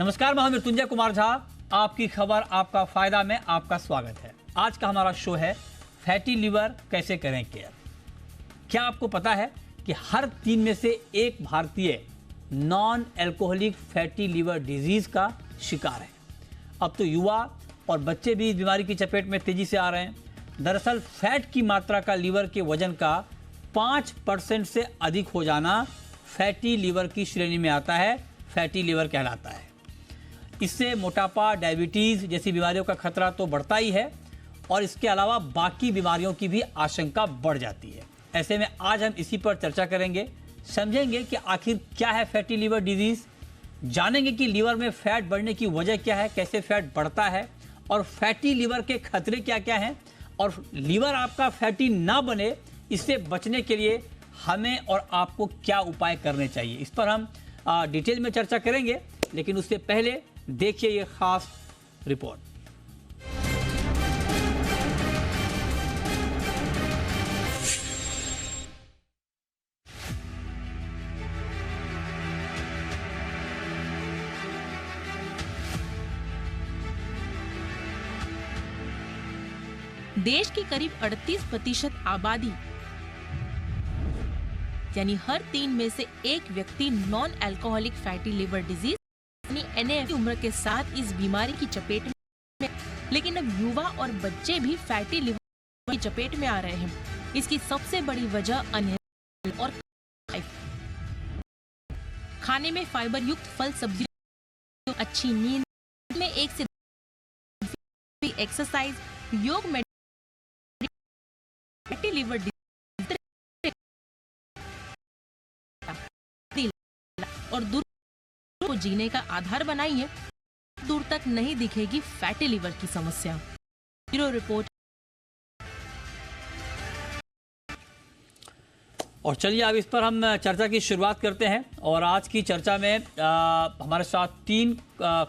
नमस्कार, मैं मृत्युंजय कुमार झा। आपकी खबर, आपका फायदा में आपका स्वागत है। आज का हमारा शो है फैटी लिवर कैसे करें केयर। क्या आपको पता है कि हर 3 में से एक भारतीय non alcoholic fatty liver disease का शिकार है। अब तो युवा और बच्चे भी इस बीमारी की चपेट में तेजी से आ रहे हैं। दरअसल फैट की मात्रा का लीवर के वजन का 5% से अधिक हो जाना फैटी लिवर की श्रेणी में आता है, फैटी लिवर कहलाता है। इससे मोटापा, डायबिटीज जैसी बीमारियों का खतरा तो बढ़ता ही है और इसके अलावा बाकी बीमारियों की भी आशंका बढ़ जाती है। ऐसे में आज हम इसी पर चर्चा करेंगे, समझेंगे कि आखिर क्या है फैटी लिवर डिजीज, जानेंगे कि लीवर में फैट बढ़ने की वजह क्या है, कैसे फैट बढ़ता है और फैटी लिवर के खतरे क्या क्या हैं, और लीवर आपका फैटी ना बने इससे बचने के लिए हमें और आपको क्या उपाय करने चाहिए। इस पर हम डिटेल में चर्चा करेंगे, लेकिन उससे पहले देखिए ये खास रिपोर्ट। देश की करीब 38% आबादी यानी हर 3 में से एक व्यक्ति non alcoholic fatty liver disease यानी NAF की उम्र के साथ इस बीमारी की चपेट में। लेकिन अब युवा और बच्चे भी फैटी लिवर की चपेट में आ रहे हैं। इसकी सबसे बड़ी वजह अनहेल्दी और खाने में फाइबर युक्त फल सब्जी, अच्छी नींद में 1 से 2 एक्सरसाइज, योग में फैटी लिवर और दूर को जीने का आधार बनाई है। दूर तक नहीं दिखेगी फैटी लिवर की समस्या। Bureau report. और चलिए अब इस पर हम चर्चा की शुरुआत करते हैं। और आज की चर्चा में हमारे साथ 3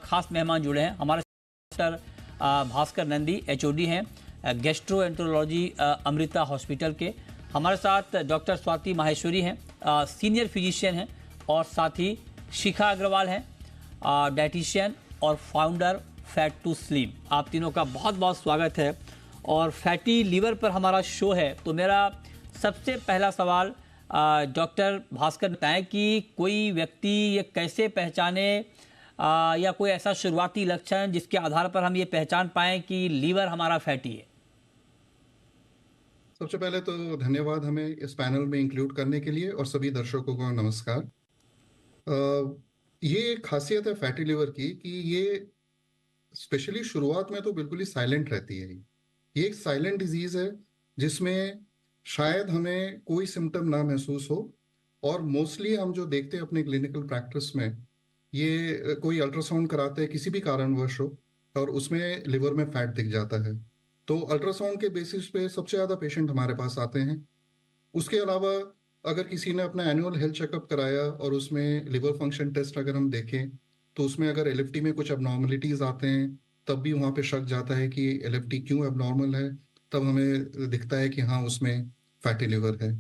खास मेहमान जुड़े हैं। हमारे डॉक्टर भास्कर नंदी HOD हैं, गैस्ट्रोएंटरोलॉजी अमृता हॉस्पिटल के। हमारे साथ डॉक्टर स्वाति माहेश्वरी हैं, सीनियर फिजिशियन हैं, और साथ ही शिखा अग्रवाल हैं, डाइटिशियन और फाउंडर फैट टू स्लिम। आप तीनों का बहुत बहुत स्वागत है। और फैटी लिवर पर हमारा शो है, तो मेरा सबसे पहला सवाल डॉक्टर भास्कर बताएं कि कोई व्यक्ति ये कैसे पहचाने या कोई ऐसा शुरुआती लक्षण जिसके आधार पर हम ये पहचान पाएं कि लीवर हमारा फैटी है। सबसे पहले तो धन्यवाद हमें इस पैनल में इंक्लूड करने के लिए, और सभी दर्शकों को नमस्कार। ये एक खासियत है फैटी लिवर की कि ये स्पेशली शुरुआत में तो बिल्कुल ही साइलेंट रहती है। ये एक साइलेंट डिजीज है जिसमें शायद हमें कोई सिम्टम ना महसूस हो, और मोस्टली हम जो देखते हैं अपने क्लिनिकल प्रैक्टिस में, ये कोई अल्ट्रासाउंड कराते हैं किसी भी कारणवश हो और उसमें लिवर में फैट दिख जाता है, तो अल्ट्रासाउंड के बेसिस पे सबसे ज़्यादा पेशेंट हमारे पास आते हैं। उसके अलावा अगर किसी ने अपना एनुअल हेल्थ चेकअप कराया और उसमें लिवर फंक्शन टेस्ट अगर हम देखें, तो उसमें अगर LFT में कुछ एबनॉर्मलिटीज आते हैं, तब भी वहाँ पे शक जाता है कि LFT क्यों एबनॉर्मल है। तब हमें दिखता है कि हाँ, उसमें फैटी लिवर है।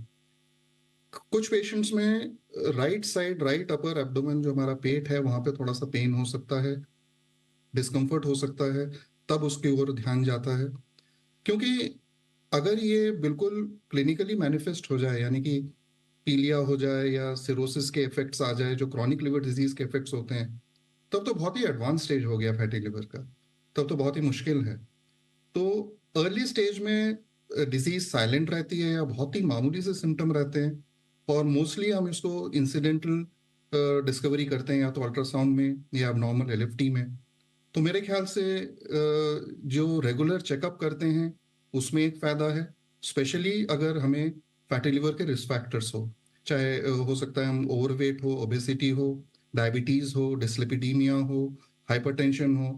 कुछ पेशेंट्स में right side, right upper abdomen, जो हमारा पेट है, वहाँ पे थोड़ा सा पेन हो सकता है, डिस्कम्फर्ट हो सकता है, तब उसकी ओर ध्यान जाता है। क्योंकि अगर ये बिल्कुल क्लिनिकली मैनिफेस्ट हो जाए, यानी कि पीलिया हो जाए या सिरोसिस के इफेक्ट्स आ जाए, जो क्रॉनिक लिवर डिजीज के इफेक्ट्स होते हैं, तब तो बहुत ही एडवांस स्टेज हो गया फैटी लिवर का, तब तो बहुत ही मुश्किल है। तो अर्ली स्टेज में डिजीज साइलेंट रहती है या बहुत ही मामूली से सिम्टम रहते हैं, और मोस्टली हम इसको इंसिडेंटल डिस्कवरी करते हैं, या तो अल्ट्रासाउंड में या एबनॉर्मल LFT में। तो मेरे ख्याल से जो रेगुलर चेकअप करते हैं उसमें एक फ़ायदा है, स्पेशली अगर हमें फैटी लिवर के रिस्क फैक्टर्स हो, चाहे हो सकता है हम ओवरवेट हो, ओबेसिटी हो, डायबिटीज़ हो, डिस्लिपिडीमिया हो, हाइपरटेंशन हो।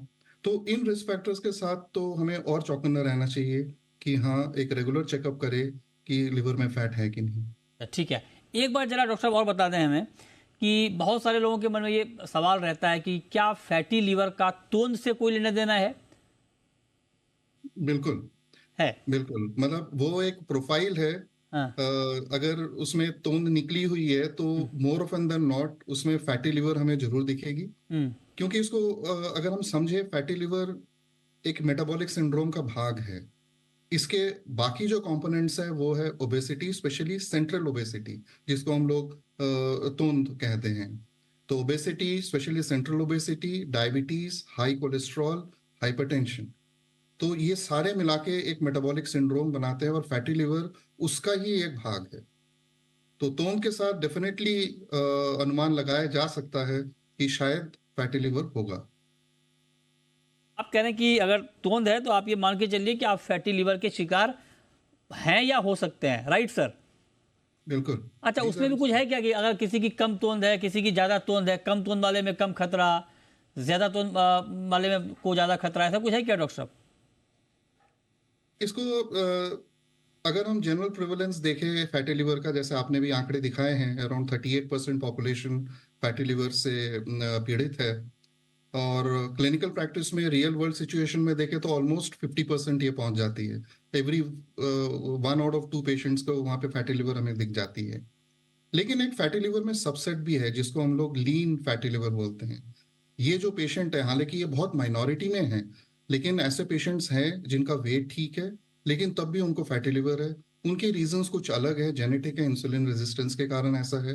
तो इन रिस्क फैक्टर्स के साथ तो हमें और चौकन्ना रहना चाहिए कि हाँ, एक रेगुलर चेकअप करें कि लिवर में फैट है कि नहीं। ठीक है, एक बार जरा डॉक्टर साहब और बता दें हमें कि बहुत सारे लोगों के मन में ये सवाल रहता है कि क्या फैटी लिवर का तोंद से कोई लेना देना है? बिल्कुल है। बिल्कुल, मतलब वो एक प्रोफाइल है। हाँ। अगर उसमें तोंद निकली हुई है तो मोर ऑफन देन नॉट उसमें फैटी लिवर हमें जरूर दिखेगी। क्योंकि इसको अगर हम समझे, फैटी लिवर एक मेटाबॉलिक सिंड्रोम का भाग है। इसके बाकी जो कंपोनेंट्स है वो है ओबेसिटी, स्पेशली सेंट्रल ओबेसिटी, जिसको हम लोग तोंद कहते हैं। तो obesity, specially central obesity, diabetes, high cholesterol, hypertension, तो ये सारे मिला के एक मेटाबॉलिक सिंड्रोम बनाते हैं और फैटी लिवर उसका ही एक भाग है। तो तोंद के साथ डेफिनेटली अनुमान लगाया जा सकता है कि शायद फैटी लिवर होगा। आप कह रहे हैं कि अगर तोंद है तो आप ये मान के चलिए कि आप फैटी लिवर के शिकार हैं या हो सकते हैं, राइट सर? बिल्कुल। अच्छा, These उसमें are- भी कुछ है क्या कि अगर किसी की कम तोंद है, किसी की ज़्यादा तोंद है, कम तोंद वाले में कम खतरा, ज़्यादा तोंद वाले में को ज़्यादा खतरा, ऐसा कुछ है क्या डॉक्टर साहब? इसको अगर हम जनरल प्रिवलेंस देखें फैटी लिवर का, जैसे आपने भी आंकड़े दिखाए हैं, अराउंड 38% पॉपुलेशन फैटी लिवर से पीड़ित है। और क्लिनिकल प्रैक्टिस में, रियल वर्ल्ड सिचुएशन में देखें तो ऑलमोस्ट 50% ये पहुंच जाती है। एवरी 1 आउट ऑफ 2 पेशेंट्स को वहां पे फैटी लिवर हमें दिख जाती है। लेकिन एक फैटी लिवर में सबसेट भी है जिसको हम लोग लीन फैटी लिवर बोलते हैं। ये जो पेशेंट है, हालांकि ये बहुत माइनॉरिटी में है, लेकिन ऐसे पेशेंट्स हैं जिनका वेट ठीक है लेकिन तब भी उनको फैटी लिवर है। उनके रीजंस कुछ अलग है, जेनेटिक है, इंसुलिन रेजिस्टेंस के कारण ऐसा है।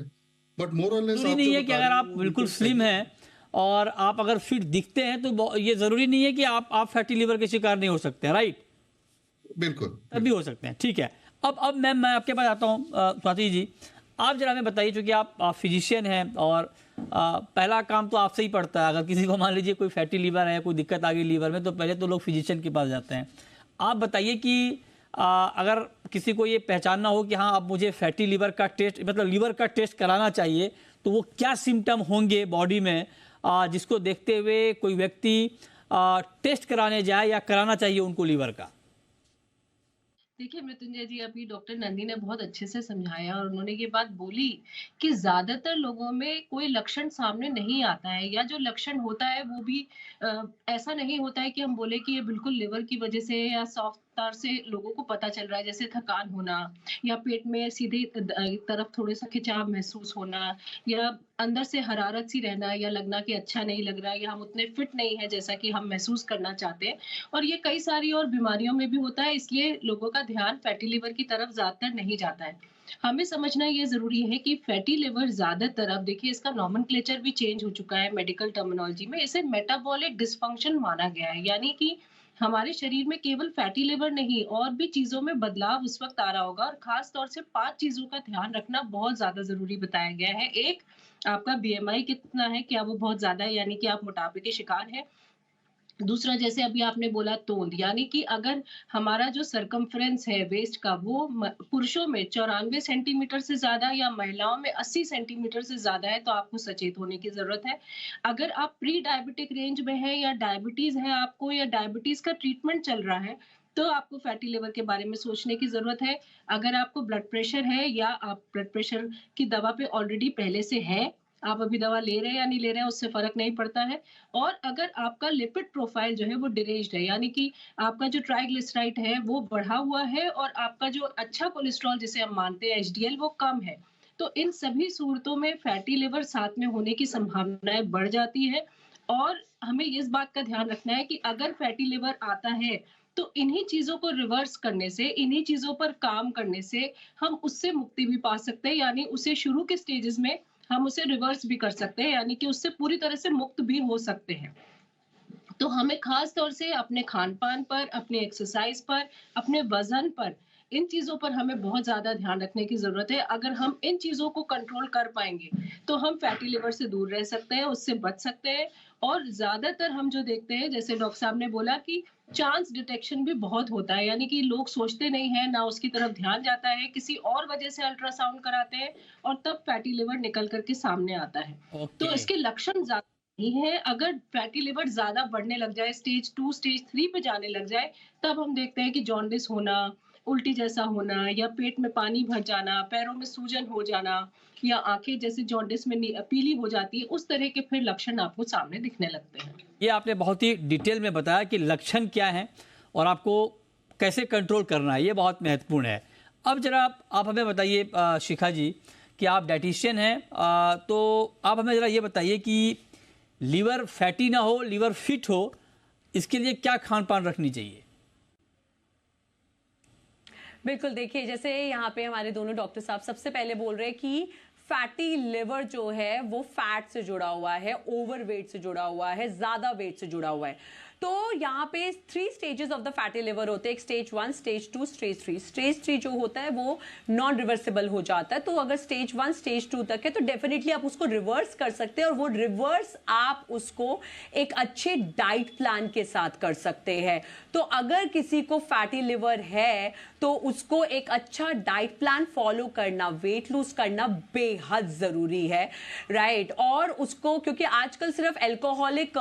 बट मोर और लेस जरूरी आप नहीं जो है कि बता अगर रहे आप हैं वो बिल्कुल बिल्कुल स्लिम सही है। हैं और आप अगर फिट दिखते हैं तो ये ज़रूरी नहीं है कि आप फैटी लिवर के शिकार नहीं हो सकते हैं, राइट? बिल्कुल। तब भी हो सकते हैं, ठीक है। अब मैम मैं आपके पास आता हूँ, स्वाति जी, आप जरा हमें बताइए, चूँकि आप फिजिशियन हैं और पहला काम तो आपसे ही पड़ता है। अगर किसी को मान लीजिए कोई फैटी लीवर है, कोई दिक्कत आ गई लीवर में, तो पहले तो लोग फिजिशियन के पास जाते हैं। आप बताइए कि अगर किसी को ये पहचानना हो कि हाँ अब मुझे फैटी लीवर का टेस्ट, मतलब लीवर का टेस्ट कराना चाहिए, तो वो क्या सिम्टम होंगे बॉडी में जिसको देखते हुए कोई व्यक्ति टेस्ट कराने जाए या कराना चाहिए उनको लीवर का? देखिए मृत्युंजय जी, अभी डॉक्टर नंदी ने बहुत अच्छे से समझाया और उन्होंने ये बात बोली कि ज्यादातर लोगों में कोई लक्षण सामने नहीं आता है, या जो लक्षण होता है वो भी ऐसा नहीं होता है कि हम बोले कि ये बिल्कुल लिवर की वजह से है, या सॉफ्ट से लोगों को पता चल रहा है, जैसे थकान होना या पेट में सीधे तरफ थोड़ा सा खिंचाव महसूस होना, या अंदर से हरारत सी रहना, या लगना कि अच्छा नहीं लग रहा है, या हम उतने फिट नहीं है जैसा कि हम महसूस करना चाहते हैं। और ये कई सारी और बीमारियों में भी होता है, इसलिए लोगों का ध्यान फैटी लिवर की तरफ ज्यादातर नहीं जाता है। हमें समझना ये जरूरी है कि फैटी लिवर ज्यादातर, अब देखिए इसका नॉमेनक्लेचर भी चेंज हो चुका है मेडिकल टर्मिनोलॉजी में, इसे मेटाबॉलिक डिसफंक्शन माना गया है। यानी कि हमारे शरीर में केवल फैटी लिवर नहीं, और भी चीजों में बदलाव उस वक्त आ रहा होगा, और खास तौर से 5 चीजों का ध्यान रखना बहुत ज्यादा जरूरी बताया गया है। एक, आपका बीएमआई कितना है, क्या वो बहुत ज्यादा है, यानी कि आप मोटापे के शिकार हैं। दूसरा, जैसे अभी आपने बोला तोंद, यानी कि अगर हमारा जो सरकमफ्रेंस है वेस्ट का, वो पुरुषों में 94 सेंटीमीटर से ज्यादा या महिलाओं में 80 सेंटीमीटर से ज्यादा है, तो आपको सचेत होने की जरूरत है। अगर आप प्री डायबिटिक रेंज में है, या डायबिटीज है आपको, या डायबिटीज का ट्रीटमेंट चल रहा है, तो आपको फैटी लिवर के बारे में सोचने की जरूरत है। अगर आपको ब्लड प्रेशर है, या आप ब्लड प्रेशर की दवा पे ऑलरेडी पहले से है, आप अभी दवा ले रहे हैं या नहीं ले रहे हैं, उससे फर्क नहीं पड़ता है। और अगर आपका लिपिड प्रोफाइल जो है वो डिरेज्ड है, यानी कि आपका जो ट्राइग्लिसराइड है वो बढ़ा हुआ है, और आपका जो अच्छा कोलेस्ट्रॉल जिसे हम मानते हैं एचडीएल, वो कम है, तो इन सभी सूरतों में फैटी लिवर साथ में होने की संभावनाएं बढ़ जाती है। और हमें इस बात का ध्यान रखना है कि अगर फैटी लिवर आता है, तो इन्हीं चीजों को रिवर्स करने से, इन्हीं चीजों पर काम करने से हम उससे मुक्ति भी पा सकते हैं, यानी उसे शुरू के स्टेजेस में हम उसे रिवर्स भी कर सकते हैं, यानी कि उससे पूरी तरह से मुक्त भी हो सकते हैं। तो हमें खास तौर से अपने खान-पान पर, अपने एक्सरसाइज पर, अपने वजन पर, इन चीजों पर हमें बहुत ज्यादा ध्यान रखने की जरूरत है। अगर हम इन चीजों को कंट्रोल कर पाएंगे, तो हम फैटी लिवर से दूर रह सकते हैं, उससे बच सकते हैं। और ज्यादातर हम जो देखते हैं, जैसे डॉक्टर साहब ने बोला कि चांस डिटेक्शन भी बहुत होता है, यानी कि लोग सोचते नहीं है ना, उसकी तरफ ध्यान जाता है, किसी और वजह से अल्ट्रासाउंड कराते हैं, और तब फैटी लिवर निकल करके सामने आता है। तो ओके। इसके लक्षण ज्यादा नहीं है। अगर फैटी लिवर ज्यादा बढ़ने लग जाए, स्टेज 2 स्टेज 3 पे जाने लग जाए, तब हम देखते हैं कि जॉन्डिस होना, उल्टी जैसा होना, या पेट में पानी भर जाना, पैरों में सूजन हो जाना, या आंखें जैसे जॉन्डिस में पीली हो जाती है, उस तरह के फिर लक्षण आपको सामने दिखने लगते हैं। ये आपने बहुत ही डिटेल में बताया कि लक्षण क्या हैं और आपको कैसे कंट्रोल करना है, ये बहुत महत्वपूर्ण है। अब जरा आप हमें बताइए शिखा जी कि आप डाइटिशियन हैं, तो आप हमें ज़रा ये बताइए कि लीवर फैटी ना हो, लीवर फिट हो, इसके लिए क्या खान पान रखनी चाहिए? बिल्कुल, देखिए जैसे यहाँ पे हमारे दोनों डॉक्टर साहब सबसे पहले बोल रहे हैं कि फैटी लिवर जो है वो फैट से जुड़ा हुआ है, ओवरवेट से जुड़ा हुआ है, ज्यादा वेट से जुड़ा हुआ है। तो यहाँ पे 3 stages of the fatty liver होते हैं, एक स्टेज 1, स्टेज 2, स्टेज 3। स्टेज 3 जो होता है वो नॉन रिवर्सिबल हो जाता है। तो अगर स्टेज 1 स्टेज 2 तक है तो डेफिनेटली आप उसको रिवर्स कर सकते हैं, और वो रिवर्स आप उसको एक अच्छे डाइट प्लान के साथ कर सकते हैं। तो अगर किसी को फैटी लिवर है तो उसको एक अच्छा डाइट प्लान फॉलो करना, वेट लूज करना बेहद जरूरी है, राइट। और उसको, क्योंकि आजकल सिर्फ अल्कोहलिक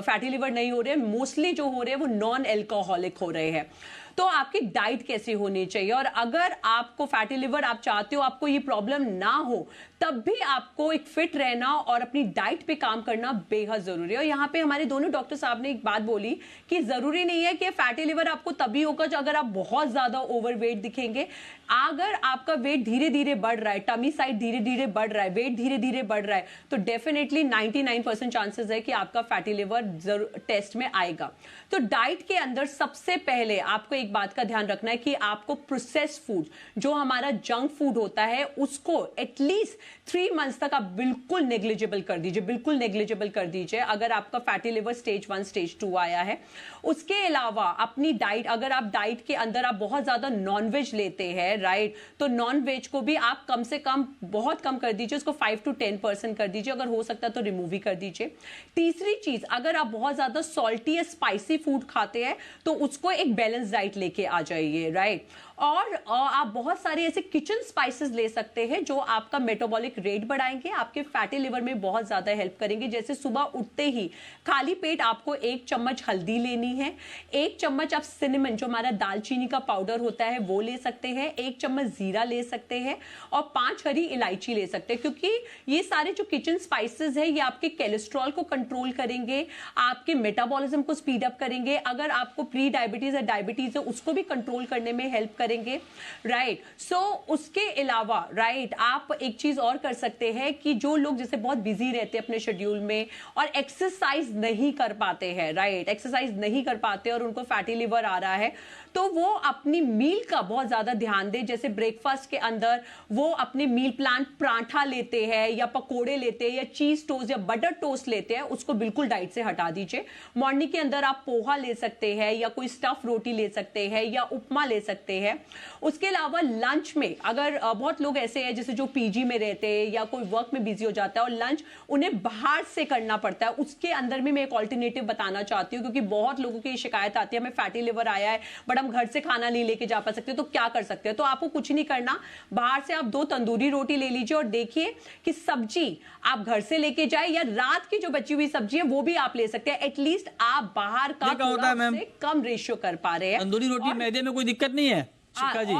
फैटी लिवर नहीं हो रहे हैं, मोस्टली जो हो रहे हैं वो नॉन अल्कोहलिक हो रहे हैं। तो आपकी डाइट कैसी होनी चाहिए, और अगर आपको फैटी लिवर आप चाहते हो आपको ये प्रॉब्लम ना हो, तब भी आपको एक फिट रहना और अपनी डाइट पे काम करना बेहद जरूरी है। और यहाँ पे हमारे दोनों डॉक्टर साहब ने एक बात बोली कि जरूरी नहीं है कि फैटी लिवर आपको तभी होगा जो अगर आप बहुत ज्यादा ओवरवेट दिखेंगे। अगर आपका वेट धीरे धीरे बढ़ रहा है, टमी साइड धीरे धीरे बढ़ रहा है, वेट धीरे धीरे बढ़ रहा है, तो डेफिनेटली 99% चांसेस है कि आपका फैटी लिवर टेस्ट में आएगा। तो डाइट के अंदर सबसे पहले आपको एक बात का ध्यान रखना है कि आपको प्रोसेस्ड फूड, जो हमारा जंक फूड होता है, उसको एटलीस्ट 3 मंथ्स तक आप बिल्कुल नेग्लिजिबल कर दीजिए, बिल्कुल नेग्लिजिबल कर दीजिए अगर आपका फैटी लिवर स्टेज 1 स्टेज 2 आया है। उसके अलावा अपनी डाइट, अगर आप डाइट के अंदर आप बहुत ज्यादा नॉनवेज लेते हैं, राइट, तो नॉनवेज को भी आप कम से कम बहुत कम कर दीजिए, उसको 5 to 10% कर दीजिए, अगर हो सकता है तो रिमूव ही कर दीजिए। तीसरी चीज, अगर आप बहुत ज्यादा सॉल्टी या स्पाइसी फूड खाते हैं तो उसको एक बैलेंस डाइट लेके आ जाइए, राइट। और आप बहुत सारे ऐसे किचन स्पाइसेस ले सकते हैं जो आपका मेटाबॉलिक रेट बढ़ाएंगे, आपके फैटी लिवर में बहुत ज्यादा हेल्प करेंगे। जैसे सुबह उठते ही खाली पेट आपको 1 चम्मच हल्दी लेनी है, 1 चम्मच आप सिनेमन, जो हमारा दालचीनी का पाउडर होता है, वो ले सकते हैं, 1 चम्मच जीरा ले सकते हैं, और 5 हरी इलायची ले सकते हैं। क्योंकि ये सारे जो किचन स्पाइसेस है ये आपके कोलेस्ट्रॉल को कंट्रोल करेंगे, आपके मेटाबॉलिज्म को स्पीड अप करेंगे, अगर आपको प्री डायबिटीज या डायबिटीज है उसको भी कंट्रोल करने में हेल्प करेंगे, राइट। सो उसके अलावा, राइट, आप एक चीज और कर सकते हैं कि जो लोग जैसे बहुत बिजी रहते हैं अपने शेड्यूल में और एक्सरसाइज नहीं कर पाते हैं, राइट, एक्सरसाइज नहीं कर पाते और उनको फैटी लिवर आ रहा है, तो वो अपनी मील का बहुत ज्यादा ध्यान दे। जैसे ब्रेकफास्ट के अंदर वो अपने मील प्लान पराठा लेते हैं या पकोड़े लेते हैं या चीज टोस्ट या बटर टोस्ट लेते हैं, उसको बिल्कुल डाइट से हटा दीजिए। मॉर्निंग के अंदर आप पोहा ले सकते हैं या कोई स्टफ रोटी ले सकते हैं या उपमा ले सकते हैं। उसके अलावा लंच में, अगर बहुत लोग ऐसे हैं जैसे जो पीजी में रहते हैं या कोई वर्क में बिजी हो जाता है और लंच उन्हें बाहर से करना पड़ता है, उसके अंदर भी मैं एक ऑल्टरनेटिव बताना चाहती हूँ, क्योंकि बहुत लोगों की शिकायत आती है हमें फैटी लिवर आया है बट हम घर से खाना नहीं लेके जा पा सकते, तो क्या कर सकते हैं। तो आपको कुछ नहीं करना, बाहर से आप 2 तंदूरी रोटी ले लीजिए और देखिए कि सब्जी आप घर से लेके जाए या रात की जो बची हुई सब्जी है वो भी आप ले सकते हैं। एटलीस्ट आप बाहर का थोड़ा से कम रेशियो कर पा रहे हैं। तंदूरी रोटी मैदे में कोई दिक्कत नहीं है शिखा जी?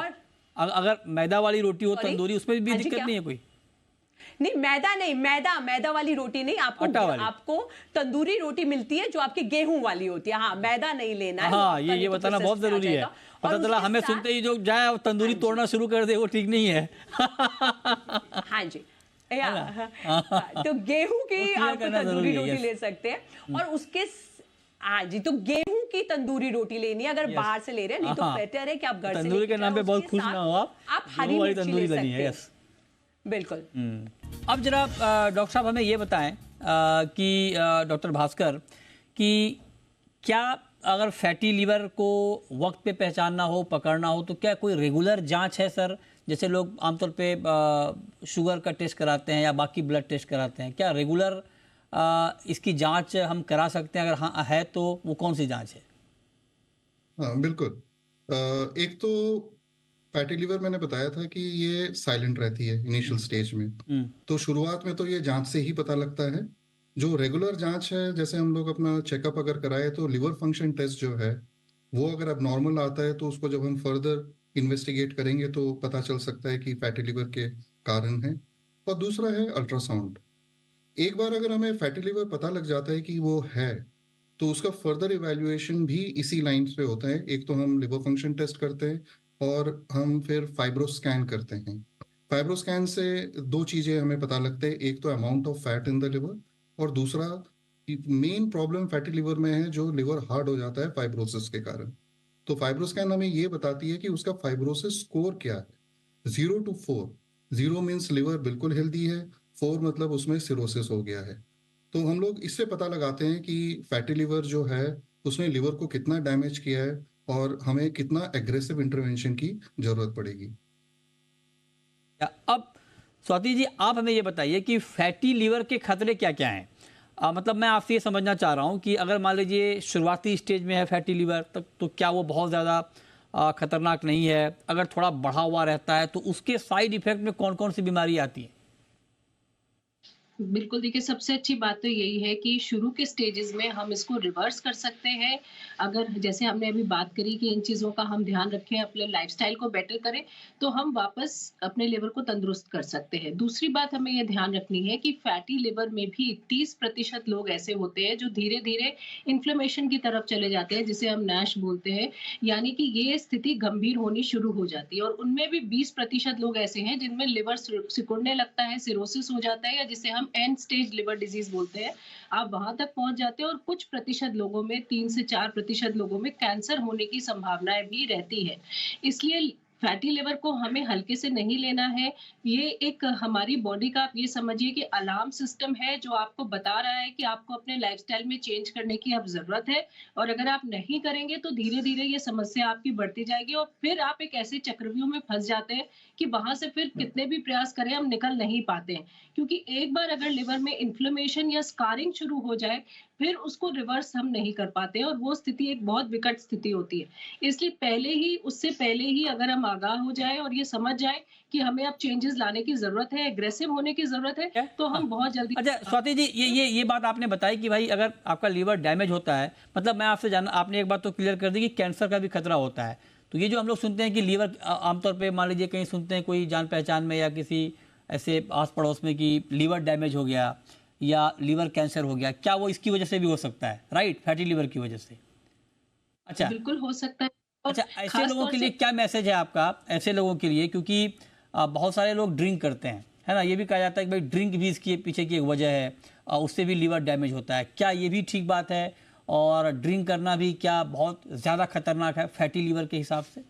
अगर मैदा वाली रोटी हो तंदूरी, उसमें भी दिक्कत नहीं है कोई? नहीं, मैदा नहीं, मैदा वाली रोटी नहीं, आपको तंदूरी रोटी मिलती है जो आपकी गेहूं वाली होती है। हाँ, मैदा नहीं लेना है। हाँ, ये बताना बहुत जरूरी है। पता चला हमें सुनते ही जो जाए तंदूरी तोड़ना शुरू कर दे, वो ठीक नहीं है। हाँ जी, तो गेहूं की आप तंदूरी रोटी ले सकते हैं। और उसके, हाँ जी, तो गेहूं की तंदूरी रोटी लेनी है अगर बाहर से ले रहे हैं, नहीं तो बेहतर है कि आप घर से तंदूरी के नाम पे बहुत खुश ना हो आप हरी मिर्ची तंदूरी ले लेनी है। सकते हैं। बिल्कुल। अब जरा डॉक्टर साहब हमें ये बताएं कि डॉक्टर भास्कर, कि क्या अगर फैटी लिवर को वक्त पे पहचानना हो, पकड़ना हो, तो क्या कोई रेगुलर जांच है सर? जैसे लोग आमतौर पे शुगर का टेस्ट कराते हैं या बाकी ब्लड टेस्ट कराते हैं, क्या रेगुलर इसकी जांच हम करा सकते हैं? अगर हाँ है तो वो कौन सी जांच है? हाँ बिल्कुल। एक तो फैटी लिवर मैंने बताया था कि ये साइलेंट रहती है इनिशियल स्टेज में, तो शुरुआत में तो ये जांच से ही पता लगता है। जो रेगुलर जांच है, जैसे हम लोग अपना चेकअप अगर कराए तो लिवर फंक्शन टेस्ट जो है वो अगर अब नॉर्मल आता है तो उसको जब हम फर्दर इन्वेस्टिगेट करेंगे तो पता चल सकता है कि फैटी लिवर के कारण है। और दूसरा है अल्ट्रासाउंड। एक बार अगर हमें फैटी लिवर पता लग जाता है कि वो है, तो उसका फर्दर इवैल्यूएशन भी इसी लाइंस पे होता है। एक तो हम लिवर फंक्शन टेस्ट करते हैं और हम फिर फाइब्रो स्कैन करते हैं। फाइब्रो स्कैन से 2 चीजें हमें पता लगते हैं, एक तो amount of fat in the liver और दूसरा मेन प्रॉब्लम फैटी लिवर में है जो लिवर हार्ड हो जाता है फाइब्रोसिस के कारण। तो फाइब्रोस्कैन हमें ये बताती है कि उसका फाइब्रोसिस स्कोर क्या है, 0 to 4। 0 मीन्स लिवर बिल्कुल हेल्दी है, 4 मतलब उसमें सिरोसिस हो गया है। तो हम लोग इससे पता लगाते हैं कि फैटी लिवर जो है उसने लिवर को कितना डैमेज किया है और हमें कितना एग्रेसिव इंटरवेंशन की जरूरत पड़ेगी। अब स्वाति जी, आप हमें ये बताइए कि फैटी लीवर के खतरे क्या क्या हैं। मतलब मैं आपसे ये समझना चाह रहा हूँ कि अगर मान लीजिए शुरुआती स्टेज में है फैटी लीवर तक, तो क्या वो बहुत ज़्यादा खतरनाक नहीं है? अगर थोड़ा बढ़ा हुआ रहता है तो उसके साइड इफेक्ट में कौन कौन सी बीमारी आती है? बिल्कुल, देखिए सबसे अच्छी बात तो यही है कि शुरू के स्टेजेस में हम इसको रिवर्स कर सकते हैं। अगर जैसे हमने अभी बात करी कि इन चीज़ों का हम ध्यान रखें, अपने लाइफ़स्टाइल को बेटर करें, तो हम वापस अपने लिवर को तंदुरुस्त कर सकते हैं। दूसरी बात हमें ये ध्यान रखनी है कि फैटी लिवर में भी 30% लोग ऐसे होते हैं जो धीरे-धीरे इन्फ्लेमेशन की तरफ चले जाते हैं, जिसे हम नैश बोलते हैं। यानी कि ये स्थिति गंभीर होनी शुरू हो जाती है और उनमें भी 20% लोग ऐसे हैं जिनमें लिवर सिकुड़ने लगता है, सिरोसिस हो जाता है या जिसे हम एंड स्टेज लिवर डिजीज बोलते हैं। आप वहां तक पहुंच जाते हैं और कुछ प्रतिशत लोगों में 3 से 4% लोगों में कैंसर होने की संभावनाएं भी रहती है। इसलिए फैटी लिवर को हमें हल्के से नहीं लेना है। ये एक हमारी बॉडी का आप ये समझिए कि अलार्म सिस्टम है जो आपको बता रहा है कि आपको अपने लाइफस्टाइल में चेंज करने की अब जरूरत है और अगर आप नहीं करेंगे तो धीरे धीरे ये समस्या आपकी बढ़ती जाएगी और फिर आप एक ऐसे चक्रव्यूह में फंस जाते हैं कि वहां से फिर कितने भी प्रयास करें हम निकल नहीं पाते हैं। क्योंकि एक बार अगर लिवर में इन्फ्लेमेशन या स्कारिंग शुरू हो जाए फिर उसको रिवर्स हम नहीं कर पाते और वो स्थिति एक बहुत विकट स्थिति होती है। इसलिए उससे पहले ही अगर हम आगाह हो जाए और ये समझ जाए कि हमें अब चेंजेस लाने की जरूरत है, एग्रेसिव होने की जरूरत है, तो हाँ। हम बहुत जल्दी। अच्छा स्वाति जी, ये बात आपने बताई कि भाई अगर आपका लीवर डैमेज होता है, मतलब मैं आपसे जानना, आपने एक बात तो क्लियर कर दी कि कैंसर का भी खतरा होता है। तो ये जो हम लोग सुनते हैं कि लीवर आमतौर पे मान लीजिए कहीं सुनते हैं कोई जान पहचान में या किसी ऐसे आस पड़ोस में कि लीवर डैमेज हो गया या लीवर कैंसर हो गया, क्या वो इसकी वजह से भी हो सकता है? राइट, फैटी लीवर की वजह से। अच्छा बिल्कुल हो सकता है। और अच्छा, ऐसे खास लोगों तौर के लिए से क्या मैसेज है आपका ऐसे लोगों के लिए? क्योंकि बहुत सारे लोग ड्रिंक करते हैं, है ना? ये भी कहा जाता है कि भाई ड्रिंक भी इसके पीछे की एक वजह है, उससे भी लीवर डैमेज होता है। क्या ये भी ठीक बात है? और ड्रिंक करना भी क्या बहुत ज़्यादा खतरनाक है फैटी लीवर के हिसाब से?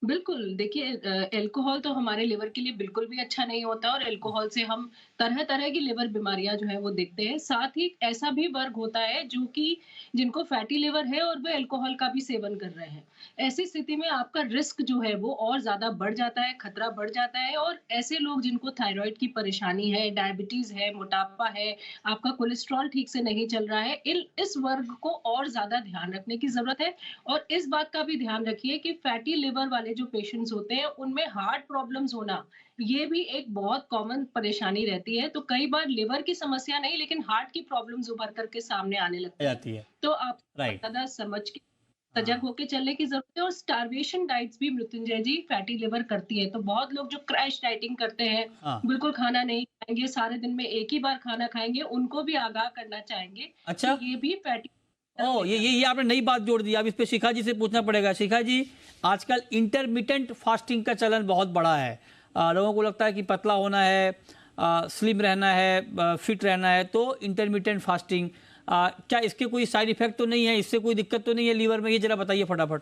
बिल्कुल, देखिए अल्कोहल तो हमारे लिवर के लिए बिल्कुल भी अच्छा नहीं होता और अल्कोहल से हम तरह-तरह की लिवर बीमारियाँ जो हैं वो देखते हैं। साथ ही ऐसा भी वर्ग होता है जो कि जिनको फैटी लिवर है और वे अल्कोहल का भी सेवन कर रहे हैं। ऐसी स्थिति में आपका रिस्क जो है वो और ज़्यादा बढ़ जाता है, खतरा बढ़ जाता है और ऐसे लोग जिनको थायरॉइड की परेशानी है, डायबिटीज़ है, मोटापा है, आपका कोलेस्ट्रॉल ठीक से नहीं चल रहा है, इस वर्ग को और ज़्यादा ध्यान रखने की ज़रूरत है। और इस बात का भी ध्यान रखिए कि फैटी लिवर वाले जो पेशेंट्स होते हैं उनमें हार्ट प्रॉब्लम्स होना ये भी एक बहुत कॉमन परेशानी रहती है। तो कई बार लिवर की समस्या नहीं लेकिन हार्ट की प्रॉब्लम्स उभर करके सामने आने आ लगती है। जाती है। तो आप राइट। ज्यादा समझ के सजग हाँ होके चलने की जरूरत है और स्टारवेशन डाइट्स भी मृत्युंजय जी फैटी लिवर करती है। तो बहुत लोग जो क्रैश डाइटिंग करते हैं, हाँ। बिल्कुल खाना नहीं खाएंगे, सारे दिन में एक ही बार खाना खाएंगे, उनको भी आगाह करना चाहेंगे कि अच्छा, ये भी फैटी ओ ये आपने नई बात जोड़ दी। अब इस पे शिखा जी से पूछना पड़ेगा। शिखा जी, आजकल इंटरमिटेंट फास्टिंग का चलन बहुत बड़ा है। लोगों को लगता है कि पतला होना है, स्लिम रहना है, फिट रहना है, तो इंटरमिटेंट फास्टिंग, क्या इसके कोई साइड इफेक्ट तो नहीं है? इससे कोई दिक्कत तो नहीं है लीवर में? ये जरा बताइए फटाफट।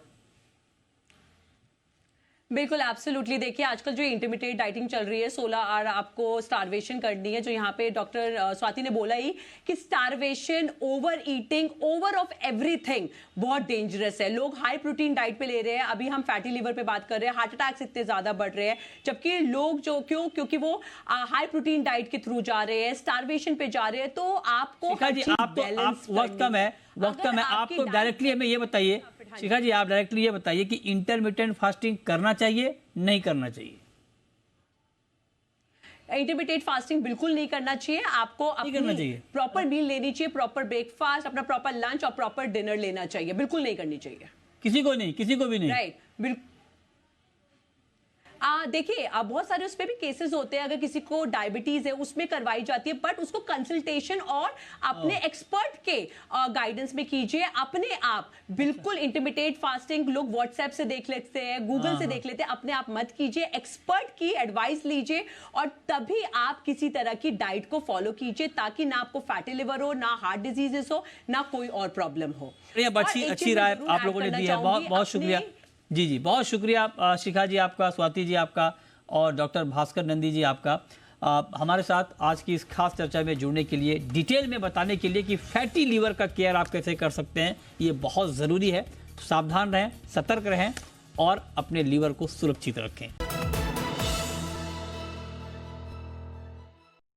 बिल्कुल एब्सोल्युटली। देखिए आजकल जो इंटरमिटेंट डाइटिंग चल रही है, 16 आवर आपको स्टारवेशन करनी है, जो यहाँ पे डॉक्टर स्वाति ने बोला ही कि starvation, over eating, over of everything बहुत डेंजरस है। लोग हाई प्रोटीन डाइट पे ले रहे हैं, अभी हम फैटी लिवर पे बात कर रहे हैं, हार्ट अटैक्स इतने ज्यादा बढ़ रहे हैं, जबकि लोग जो क्योंकि वो हाई प्रोटीन डाइट के थ्रू जा रहे हैं, स्टारवेशन पे जा रहे हैं। तो आपको शिखा जी, आप वक्त कम है, आप तो डायरेक्टली हमें ये बताइए, शिखा जी आप डायरेक्टली ये बताइए कि इंटरमिटेंट फास्टिंग करना चाहिए, नहीं करना चाहिए? इंटरमिटेंट फास्टिंग बिल्कुल नहीं करना चाहिए। आपको अपनी प्रॉपर मील लेनी चाहिए, प्रॉपर ब्रेकफास्ट, अपना प्रॉपर लंच और प्रॉपर डिनर लेना चाहिए। बिल्कुल नहीं करनी चाहिए, किसी को नहीं, किसी को भी नहीं। राइट, बिल्कुल। देखिए अब बहुत सारे उस पे भी केसेस होते हैं, अगर किसी को डायबिटीज है उसमें करवाई जाती है, बट उसको कंसल्टेशन और अपने एक्सपर्ट के गाइडेंस में कीजिए। अपने आप बिल्कुल इंटरमिटेट फास्टिंग लोग व्हाट्सएप से देख लेते हैं, गूगल से देख लेते हैं, अपने आप मत कीजिए, एक्सपर्ट की एडवाइस लीजिए और तभी आप किसी तरह की डाइट को फॉलो कीजिए, ताकि ना आपको फैटी लिवर हो, ना हार्ट डिजीजेस हो, ना कोई और प्रॉब्लम हो। अच्छी राय आप लोगों ने दी है, बहुत बहुत शुक्रिया। जी जी, बहुत शुक्रिया शिखा जी आपका, स्वाति जी आपका और डॉक्टर भास्कर नंदी जी आपका हमारे साथ आज की इस खास चर्चा में जुड़ने के लिए, डिटेल में बताने के लिए कि फैटी लीवर का केयर आप कैसे कर सकते हैं, ये बहुत ज़रूरी है। सावधान रहें, सतर्क रहें और अपने लीवर को सुरक्षित रखें।